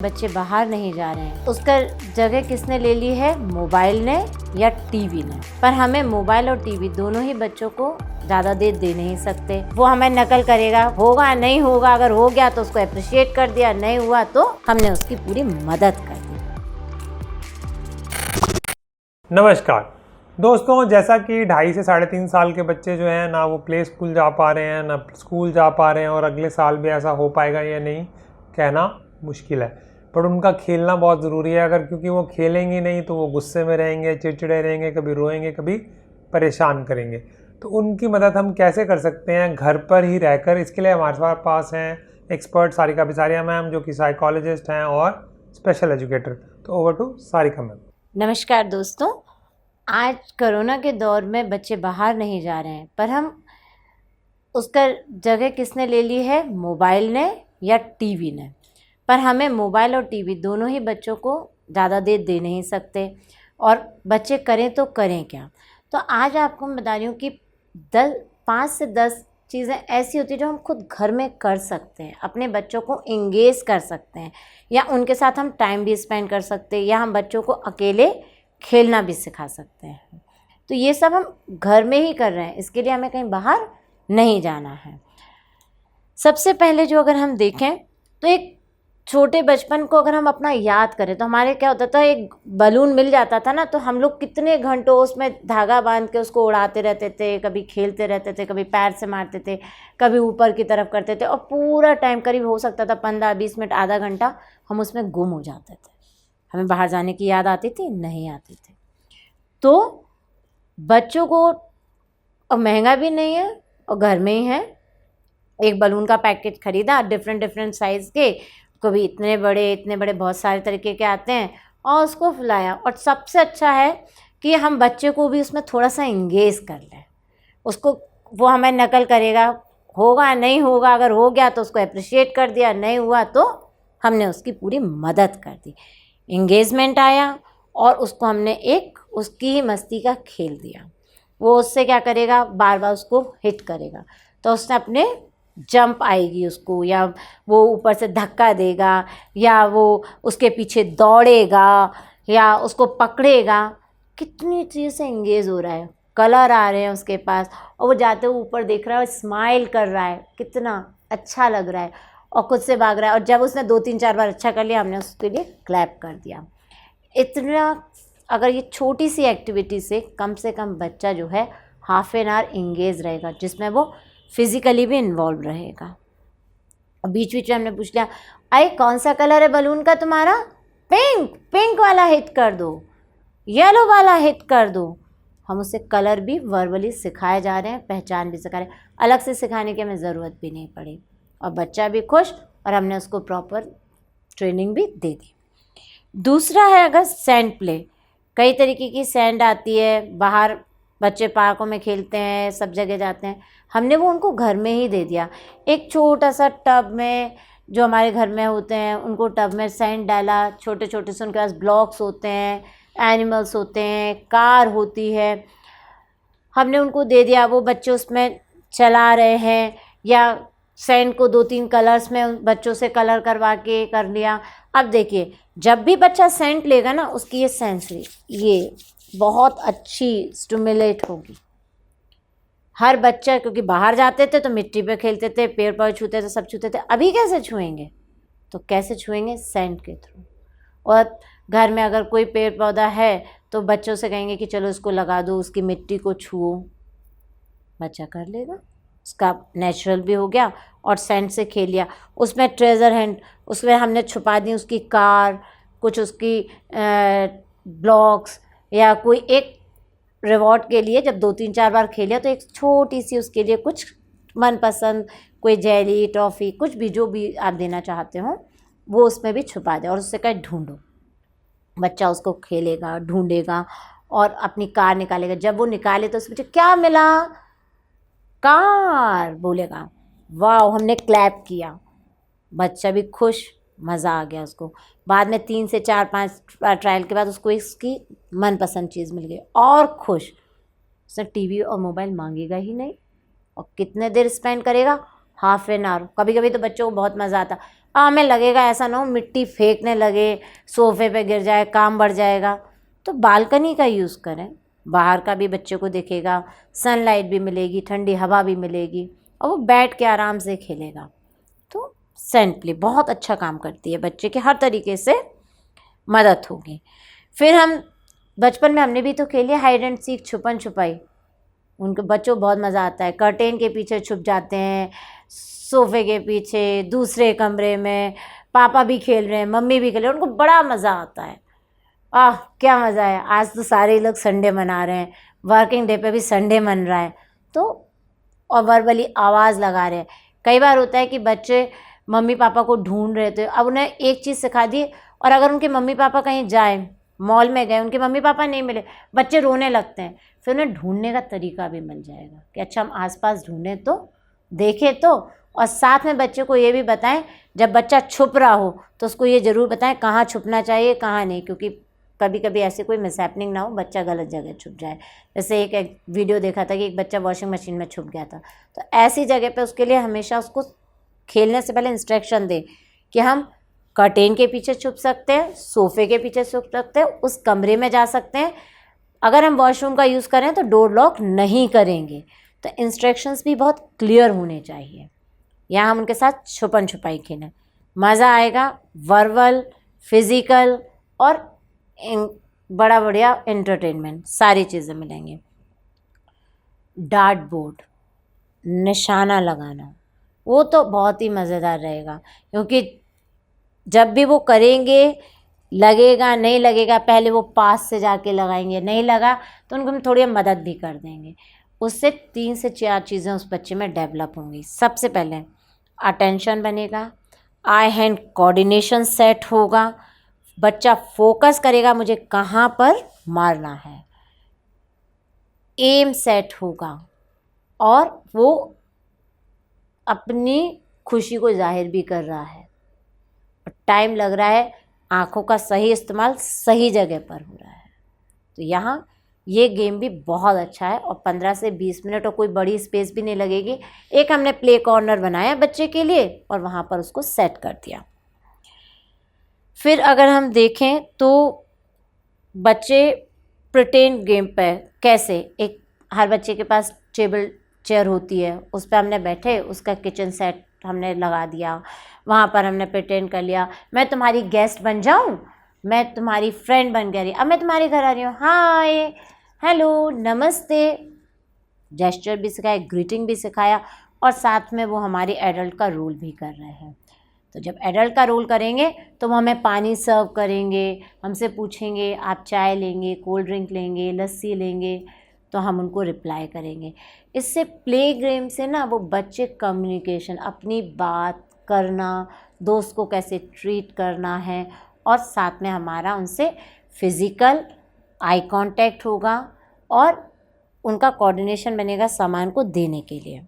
बच्चे बाहर नहीं जा रहे हैं, उसका जगह किसने ले ली है? मोबाइल ने या टीवी ने। पर हमें मोबाइल और टीवी दोनों ही बच्चों को ज़्यादा देर दे नहीं सकते। वो हमें नकल करेगा, होगा नहीं होगा, अगर हो गया तो उसको अप्रिशिएट कर दिया, नहीं हुआ तो हमने उसकी पूरी मदद कर दी। नमस्कार दोस्तों, जैसा कि 2.5 से 3.5 साल के बच्चे जो हैं ना वो प्ले स्कूल जा पा रहे हैं ना स्कूल जा पा रहे हैं, और अगले साल भी ऐसा हो पाएगा या नहीं कहना मुश्किल है। पर उनका खेलना बहुत ज़रूरी है, अगर क्योंकि वो खेलेंगे नहीं तो वो गुस्से में रहेंगे, चिड़चिड़े रहेंगे, कभी रोएंगे, कभी परेशान करेंगे। तो उनकी मदद हम कैसे कर सकते हैं घर पर ही रहकर? इसके लिए हमारे पास हैं एक्सपर्ट सारिका बिसारिया मैम, जो कि साइकोलॉजिस्ट हैं और स्पेशल एजुकेटर। तो ओवर टू सारिका मैम। नमस्कार दोस्तों, आज कोरोना के दौर में बच्चे बाहर नहीं जा रहे हैं, पर हम उसका जगह किसने ले ली है? मोबाइल ने या टीवी ने। पर हमें मोबाइल और टीवी दोनों ही बच्चों को ज़्यादा देर दे नहीं सकते, और बच्चे करें तो करें क्या। तो आज आपको मैं बता रही हूँ कि 5 से 10 चीज़ें ऐसी होती हैं जो हम खुद घर में कर सकते हैं, अपने बच्चों को इंगेज कर सकते हैं, या उनके साथ हम टाइम भी स्पेंड कर सकते हैं, या हम बच्चों को अकेले खेलना भी सिखा सकते हैं। तो ये सब हम घर में ही कर रहे हैं, इसके लिए हमें कहीं बाहर नहीं जाना है। सबसे पहले जो अगर हम देखें तो एक छोटे बचपन को अगर हम अपना याद करें तो हमारे क्या होता था, एक बलून मिल जाता था ना, तो हम लोग कितने घंटों उसमें धागा बांध के उसको उड़ाते रहते थे, कभी खेलते रहते थे, कभी पैर से मारते थे, कभी ऊपर की तरफ करते थे, और पूरा टाइम करीब हो सकता था 15-20 मिनट, आधा घंटा हम उसमें गुम हो जाते थे। हमें बाहर जाने की याद आती थी? नहीं आती थी। तो बच्चों को, और महंगा भी नहीं है और घर में ही है, एक बलून का पैकेट खरीदा, डिफरेंट साइज़ के, कभी इतने बड़े बहुत सारे तरीके के आते हैं, और उसको फुलाया। और सबसे अच्छा है कि हम बच्चे को भी उसमें थोड़ा सा इंगेज कर लें। उसको, वो हमें नकल करेगा, होगा नहीं होगा, अगर हो गया तो उसको अप्रिशिएट कर दिया, नहीं हुआ तो हमने उसकी पूरी मदद कर दी। इंगेजमेंट आया और उसको हमने एक उसकी ही मस्ती का खेल दिया। वो उससे क्या करेगा, बार बार उसको हिट करेगा, तो उसने अपने जंप आएगी उसको, या वो ऊपर से धक्का देगा, या वो उसके पीछे दौड़ेगा, या उसको पकड़ेगा। कितनी चीज़ से इंगेज हो रहा है, कलर आ रहे हैं उसके पास, और वो जाते हुए ऊपर देख रहा है, स्माइल कर रहा है, कितना अच्छा लग रहा है, और खुद से भाग रहा है। और जब उसने 2-3-4 बार अच्छा कर लिया, हमने उसके लिए क्लैप कर दिया। इतना, अगर ये छोटी सी एक्टिविटी से कम बच्चा जो है हाफ एन आवर इंगेज रहेगा, जिसमें वो फिज़िकली भी इन्वॉल्व रहेगा। और बीच में हमने पूछ लिया, अरे कौन सा कलर है बलून का तुम्हारा? पिंक वाला हिट कर दो, येलो वाला हिट कर दो। हम उसे कलर भी वर्बली सिखाए जा रहे हैं, पहचान भी सिखा रहे हैं, अलग से सिखाने की हमें ज़रूरत भी नहीं पड़ी, और बच्चा भी खुश, और हमने उसको प्रॉपर ट्रेनिंग भी दे दी। दूसरा है अगर सैंड प्ले। कई तरीके की सैंड आती है, बाहर बच्चे पार्कों में खेलते हैं, सब जगह जाते हैं, हमने वो उनको घर में ही दे दिया। एक छोटा सा टब में, जो हमारे घर में होते हैं, उनको टब में सैंड डाला, छोटे छोटे से उनके पास ब्लॉक्स होते हैं, एनिमल्स होते हैं, कार होती है, हमने उनको दे दिया। वो बच्चे उसमें चला रहे हैं, या सैंड को 2-3 कलर्स में बच्चों से कलर करवा के कर लिया। अब देखिए, जब भी बच्चा सैंड लेगा ना, उसकी ये सेंसरी ये बहुत अच्छी स्टिमुलेट होगी। हर बच्चा, क्योंकि बाहर जाते थे तो मिट्टी पे खेलते थे, पेड़ पौधे छूते थे, सब छूते थे, अभी कैसे छुएंगे? तो कैसे छुएंगे? सैंड के थ्रू। और घर में अगर कोई पेड़ पौधा है तो बच्चों से कहेंगे कि चलो इसको लगा दो, उसकी मिट्टी को छुओ, बच्चा कर लेगा, उसका नेचुरल भी हो गया, और सैंड से खेल लिया। उसमें ट्रेजर हंट, उसमें हमने छुपा दी उसकी कार, कुछ उसकी ब्लॉक्स, या कोई एक रिवॉर्ड के लिए जब 2-3-4 बार खेलिया तो एक छोटी सी उसके लिए कुछ मनपसंद, कोई जेली, टॉफ़ी, कुछ भी, जो भी आप देना चाहते हो वो उसमें भी छुपा दे, और उससे कहीं ढूंढो। बच्चा उसको खेलेगा, ढूंढेगा, और अपनी कार निकालेगा। जब वो निकाले तो उसमें क्या मिला? कार बोलेगा, वाह, हमने क्लैप किया, बच्चा भी खुश, मज़ा आ गया उसको। बाद में 3 से 4-5 ट्रायल के बाद उसको इसकी मनपसंद चीज़ मिल गई, और खुश। उसने टीवी और मोबाइल मांगेगा ही नहीं, और कितने देर स्पेंड करेगा? Half an hour. कभी कभी तो बच्चों को बहुत मज़ा आता, हमें लगेगा ऐसा ना हो मिट्टी फेंकने लगे, सोफे पे गिर जाए, काम बढ़ जाएगा। तो बालकनी का यूज़ करें, बाहर का भी बच्चे को दिखेगा, सनलाइट भी मिलेगी, ठंडी हवा भी मिलेगी और वो बैठ के आराम से खेलेगा। तो सैंड प्ले बहुत अच्छा काम करती है, बच्चे के हर तरीके से मदद होगी। फिर हम बचपन में हमने भी तो खेली हाइड एंड सीक, छुपन छुपाई। उनके बच्चों को बहुत मज़ा आता है, कर्टेन के पीछे छुप जाते हैं, सोफे के पीछे, दूसरे कमरे में, पापा भी खेल रहे हैं, मम्मी भी खेल रहे हैं, उनको बड़ा मज़ा आता है। क्या मज़ा है। आज तो सारे लोग संडे मना रहे हैं, वर्किंग डे पे भी संडे मन रहा है, तो और वर्बली आवाज़ लगा रहे हैं। कई बार होता है कि बच्चे मम्मी पापा को ढूंढ रहे थे, अब उन्हें एक चीज़ सिखा दी और अगर उनके मम्मी पापा कहीं जाए, मॉल में गए, उनके मम्मी पापा नहीं मिले, बच्चे रोने लगते हैं। फिर उन्हें ढूंढने का तरीका भी मिल जाएगा कि अच्छा हम आसपास ढूंढें तो, देखें तो, और साथ में बच्चे को ये भी बताएं जब बच्चा छुप रहा हो तो उसको ये ज़रूर बताएं कहाँ छुपना चाहिए कहाँ नहीं, क्योंकि कभी कभी ऐसे कोई मिसहैपनिंग ना हो, बच्चा गलत जगह छुप जाए। जैसे एक वीडियो देखा था कि एक बच्चा वॉशिंग मशीन में छुप गया था। तो ऐसी जगह पे उसके लिए हमेशा उसको खेलने से पहले इंस्ट्रक्शन दें कि हम कर्टेन के पीछे छुप सकते हैं, सोफे के पीछे छुप सकते हैं, उस कमरे में जा सकते हैं, अगर हम वॉशरूम का यूज़ करें तो डोर लॉक नहीं करेंगे। तो इंस्ट्रक्शंस भी बहुत क्लियर होने चाहिए। यहाँ हम उनके साथ छुपन छुपाई खेलें, मज़ा आएगा। वर्बल, फिज़िकल और बड़ा बढ़िया एंटरटेनमेंट सारी चीज़ें मिलेंगी। डार्ट बोर्ड, निशाना लगाना, वो तो बहुत ही मज़ेदार रहेगा, क्योंकि जब भी वो करेंगे, लगेगा नहीं लगेगा, पहले वो पास से जाके लगाएंगे, नहीं लगा तो उनको हम थोड़ी मदद भी कर देंगे। उससे 3 से 4 चीज़ें उस बच्चे में डेवलप होंगी। सबसे पहले अटेंशन बनेगा, आई हैंड कोऑर्डिनेशन सेट होगा, बच्चा फोकस करेगा मुझे कहाँ पर मारना है, एम सेट होगा और वो अपनी खुशी को जाहिर भी कर रहा है, टाइम लग रहा है, आँखों का सही इस्तेमाल सही जगह पर हो रहा है। तो यहाँ ये गेम भी बहुत अच्छा है और 15 से 20 मिनट और कोई बड़ी स्पेस भी नहीं लगेगी। एक हमने प्ले कॉर्नर बनाया बच्चे के लिए और वहाँ पर उसको सेट कर दिया। फिर अगर हम देखें तो बच्चे प्रिटेंड गेम पर कैसे, एक हर बच्चे के पास टेबल चेयर होती है, उस पर हमने बैठे, उसका किचन सेट हमने लगा दिया, वहाँ पर हमने प्रिटेंड कर लिया मैं तुम्हारी गेस्ट बन जाऊँ, मैं तुम्हारी फ्रेंड बन गई, अब मैं तुम्हारे घर आ रही हूँ, हाय हेलो नमस्ते, जेस्चर भी सिखाया, ग्रीटिंग भी सिखाया और साथ में वो हमारी एडल्ट का रोल भी कर रहे हैं। तो जब एडल्ट का रोल करेंगे तो वो हमें पानी सर्व करेंगे, हमसे पूछेंगे आप चाय लेंगे, कोल्ड ड्रिंक लेंगे, लस्सी लेंगे, तो हम उनको रिप्लाई करेंगे। इससे प्ले गेम से ना वो बच्चे कम्युनिकेशन, अपनी बात करना, दोस्त को कैसे ट्रीट करना है और साथ में हमारा उनसे फिज़िकल आई कांटेक्ट होगा और उनका कोऑर्डिनेशन बनेगा सामान को देने के लिए।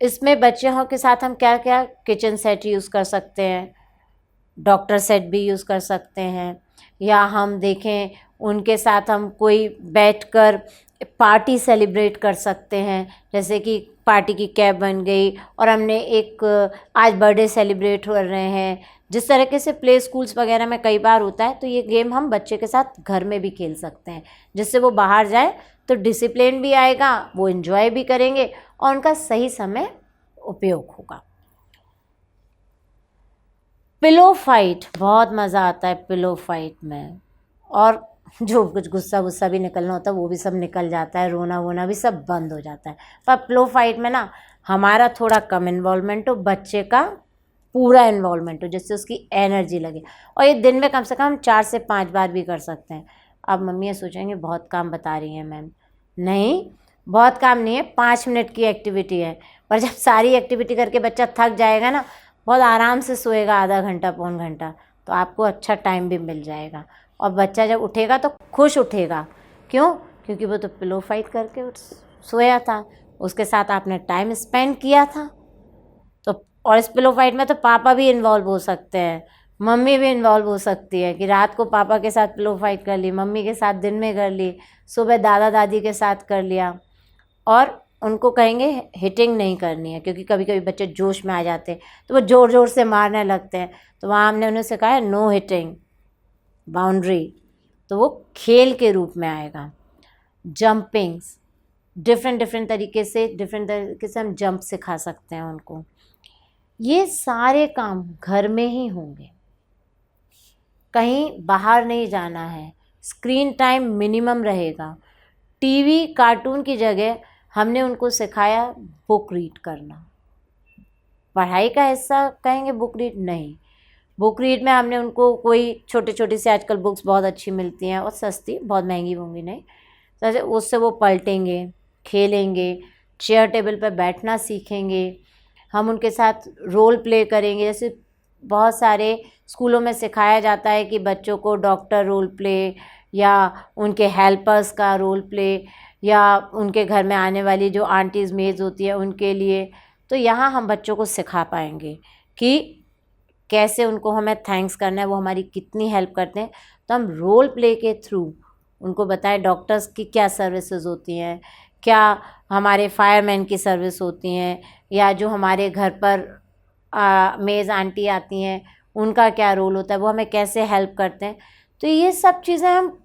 इसमें बच्चों के साथ हम क्या क्या किचन सेट यूज़ कर सकते हैं, डॉक्टर सेट भी यूज़ कर सकते हैं, या हम देखें उनके साथ हम कोई बैठकर पार्टी सेलिब्रेट कर सकते हैं, जैसे कि पार्टी की कैब बन गई और हमने एक आज बर्थडे सेलिब्रेट कर रहे हैं, जिस तरीके से प्ले स्कूल्स वगैरह में कई बार होता है। तो ये गेम हम बच्चे के साथ घर में भी खेल सकते हैं, जिससे वो बाहर जाए तो डिसिप्लिन भी आएगा, वो एंजॉय भी करेंगे और उनका सही समय उपयोग होगा। पिलो फाइट, बहुत मज़ा आता है पिलो फाइट में, और जो कुछ गुस्सा भी निकलना होता है वो भी सब निकल जाता है, रोना वोना भी सब बंद हो जाता है। पर पिलो फाइट में ना हमारा थोड़ा कम इन्वॉल्वमेंट हो, बच्चे का पूरा इन्वॉल्वमेंट हो, जिससे उसकी एनर्जी लगे। और ये दिन में कम से कम 4 से 5 बार भी कर सकते हैं। अब मम्मी ये सोचेंगे बहुत काम बता रही हैं मैम, नहीं बहुत काम नहीं है, 5 मिनट की एक्टिविटी है। पर जब सारी एक्टिविटी करके बच्चा थक जाएगा ना, बहुत आराम से सोएगा, आधा घंटा पौन घंटा, तो आपको अच्छा टाइम भी मिल जाएगा। और बच्चा जब उठेगा तो खुश उठेगा, क्यों? क्योंकि वो तो पिलो फाइट करके सोया था, उसके साथ आपने टाइम स्पेंड किया था। तो और इस पिलो फाइट में तो पापा भी इन्वॉल्व हो सकते हैं, मम्मी भी इन्वॉल्व हो सकती है कि रात को पापा के साथ पिलो फाइट कर ली, मम्मी के साथ दिन में कर ली, सुबह दादा दादी के साथ कर लिया। और उनको कहेंगे हिटिंग नहीं करनी है, क्योंकि कभी कभी बच्चे जोश में आ जाते हैं तो वो ज़ोर ज़ोर से मारने लगते हैं। तो वहाँ हमने उन्हें सिखाया नो हिटिंग, बाउंड्री, तो वो खेल के रूप में आएगा। जंपिंग्स, डिफरेंट तरीके से हम जंप सिखा सकते हैं उनको। ये सारे काम घर में ही होंगे, कहीं बाहर नहीं जाना है। स्क्रीन टाइम मिनिमम रहेगा। टीवी कार्टून की जगह हमने उनको सिखाया बुक रीड करना। पढ़ाई का हिस्सा कहेंगे बुक रीड नहीं, बुक रीड में हमने उनको कोई छोटी सी आजकल बुक्स बहुत अच्छी मिलती हैं और सस्ती, बहुत महंगी होंगी नहीं, तो उससे वो पलटेंगे, खेलेंगे, चेयर टेबल पर बैठना सीखेंगे। हम उनके साथ रोल प्ले करेंगे। जैसे बहुत सारे स्कूलों में सिखाया जाता है कि बच्चों को डॉक्टर रोल प्ले या उनके हेल्पर्स का रोल प्ले या उनके घर में आने वाली जो आंटीज़ मेड्स होती है उनके लिए। तो यहाँ हम बच्चों को सिखा पाएंगे कि कैसे उनको हमें थैंक्स करना है, वो हमारी कितनी हेल्प करते हैं। तो हम रोल प्ले के थ्रू उनको बताएं डॉक्टर्स की क्या सर्विसेज होती हैं, क्या हमारे फायरमैन की सर्विस होती हैं, या जो हमारे घर पर मेज़ आंटी आती हैं उनका क्या रोल होता है, वो हमें कैसे हेल्प करते हैं। तो ये सब चीज़ें हम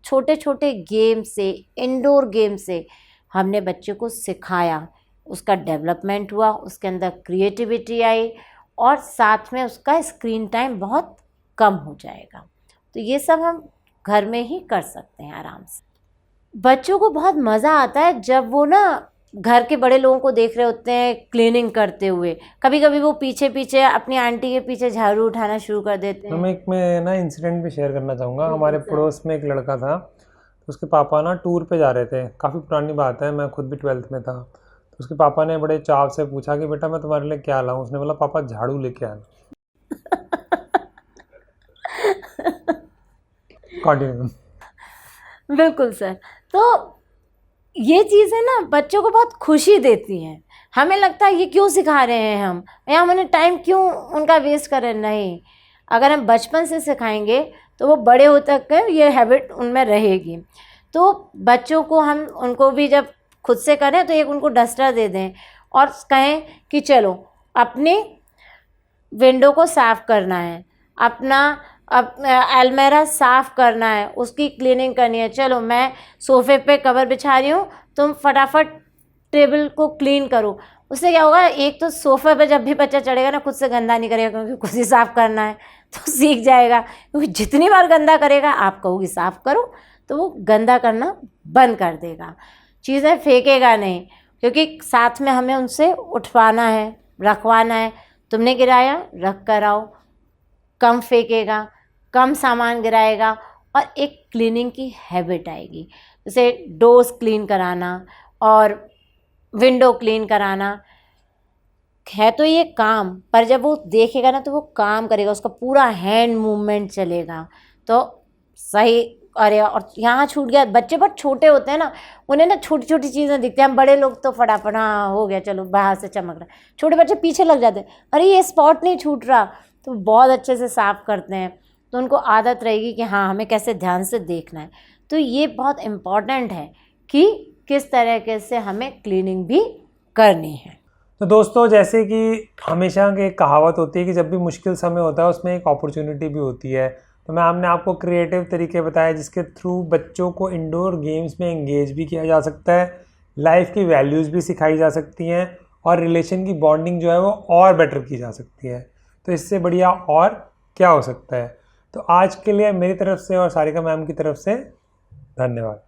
छोटे छोटे गेम से, इंडोर गेम से हमने बच्चे को सिखाया, उसका डेवलपमेंट हुआ, उसके अंदर क्रिएटिविटी आई और साथ में उसका स्क्रीन टाइम बहुत कम हो जाएगा। तो ये सब हम घर में ही कर सकते हैं आराम से। बच्चों को बहुत मज़ा आता है जब वो ना घर के बड़े लोगों को देख रहे होते हैं क्लीनिंग करते हुए। कभी कभी वो पीछे पीछे अपनी आंटी के पीछे झाड़ू उठाना शुरू कर देते हैं। मैं ना इंसिडेंट भी शेयर करना चाहूँगा। हमारे पड़ोस में एक लड़का था, तो उसके पापा ना टूर पे जा रहे थे। काफ़ी पुरानी बात है, मैं खुद भी 12th में था। तो उसके पापा ने बड़े चाव से पूछा कि बेटा मैं तुम्हारे लिए क्या लाऊं। उसने बोला पापा झाड़ू लेके आना। कंटिन्यू। बिल्कुल सर। तो ये चीज़ें ना बच्चों को बहुत खुशी देती हैं। हमें लगता है ये क्यों सिखा रहे हैं हम, या हम उन्हें टाइम क्यों उनका वेस्ट कर रहे हैं। नहीं, अगर हम बचपन से सिखाएंगे तो वो बड़े होते तक ये हैबिट उनमें रहेगी। तो बच्चों को हम उनको भी जब खुद से करें तो एक उनको डस्टर दे दें और कहें कि चलो अपनी विंडो को साफ़ करना है, अपना अलमेरा साफ़ करना है, उसकी क्लीनिंग करनी है। चलो मैं सोफ़े पे कवर बिछा रही हूँ, तुम फटाफट टेबल को क्लीन करो। उससे क्या होगा, एक तो सोफ़े पे जब भी बच्चा चढ़ेगा ना खुद से गंदा नहीं करेगा, क्योंकि खुद ही साफ़ करना है, तो सीख जाएगा। क्योंकि जितनी बार गंदा करेगा आप कहोगी साफ़ करो तो वो गंदा करना बंद कर देगा, चीज़ें फेंकेगा नहीं, क्योंकि साथ में हमें उनसे उठवाना है, रखवाना है। तुमने गिराया, रख कर आओ, कम फेंकेगा, कम सामान गिराएगा और एक क्लीनिंग की हैबिट आएगी। जैसे डोर्स क्लीन कराना और विंडो क्लीन कराना है तो ये काम, पर जब वो देखेगा ना तो वो काम करेगा, उसका पूरा हैंड मूवमेंट चलेगा तो सही। अरे और यहाँ छूट गया, बच्चे बहुत छोटे होते हैं ना, उन्हें ना छोटी छोटी चीज़ें दिखती हैं। हम बड़े लोग तो फटाफट हाँ हो गया चलो बाहर से चमक रहा है, छोटे बच्चे पीछे लग जाते हैं, अरे ये स्पॉट नहीं छूट रहा, तो बहुत अच्छे से साफ़ करते हैं। तो उनको आदत रहेगी कि हाँ हमें कैसे ध्यान से देखना है। तो ये बहुत इम्पॉर्टेंट है कि किस तरीके से हमें क्लीनिंग भी करनी है। तो दोस्तों जैसे कि हमेशा की एक कहावत होती है कि जब भी मुश्किल समय होता है उसमें एक अपॉर्चुनिटी भी होती है। तो हमने आपको क्रिएटिव तरीके बताए जिसके थ्रू बच्चों को इंडोर गेम्स में एंगेज भी किया जा सकता है, लाइफ की वैल्यूज़ भी सिखाई जा सकती हैं और रिलेशन की बॉन्डिंग जो है वो और बेटर की जा सकती है। तो इससे बढ़िया और क्या हो सकता है। तो आज के लिए मेरी तरफ से और सारिका मैम की तरफ से धन्यवाद।